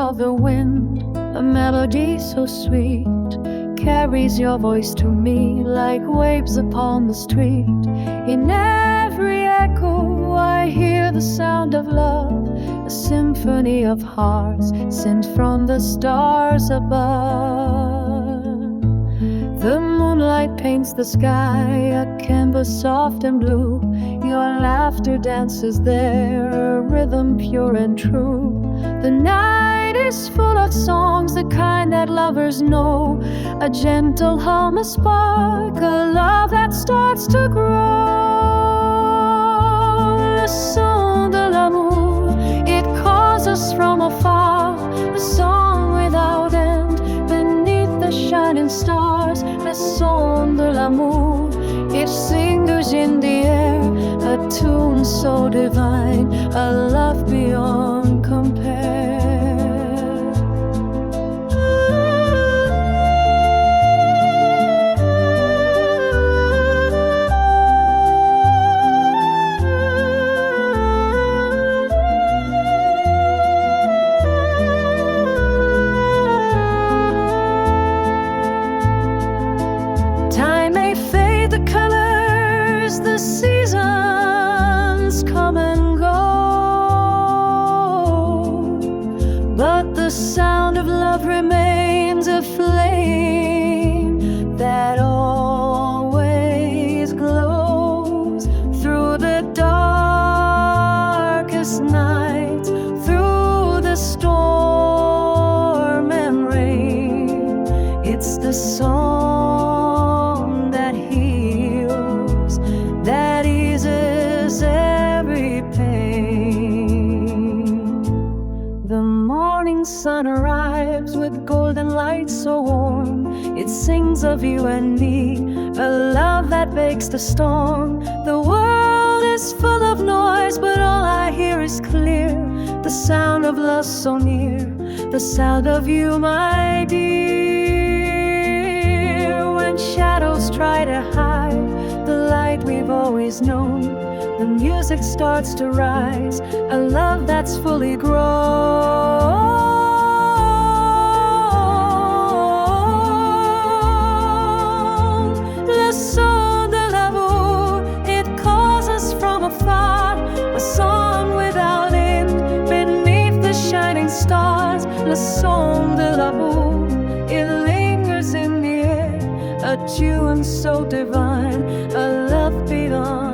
of the wind, a melody so sweet carries your voice to me like waves upon the street. In every echo I hear the sound of love, a symphony of hearts sent from the stars above. The moonlight paints the sky, a canvas soft and blue. Your laughter dances there, a rhythm pure and true. The night is full of songs, the kind that lovers know, a gentle hum, a spark, a love that starts to grow. Le son de l'amour, it calls us from afar, a song without end beneath the shining stars. Le son de l'amour, it lingers in the air, a tune so divine, a love beyond compare. Time may fade the colors, the seasons come and go, but the sound of love remains, a flame that always glows through the darkest nights, through the storm and rain. It's the song that heals, that eases every pain. The morning sun arrives with golden light so warm, it sings of you and me, a love that bakes the storm. The world is full of noise, but all I hear is clear, the sound of love so near, the sound of you, my dear. When shadows try to hide the light we've always known, the music starts to rise, a love that's fully grown. Le son de l'amour, it calls us from afar, a song without end beneath the shining stars. Le son de l'amour, it lingers in the air, a tune so divine, a love beyond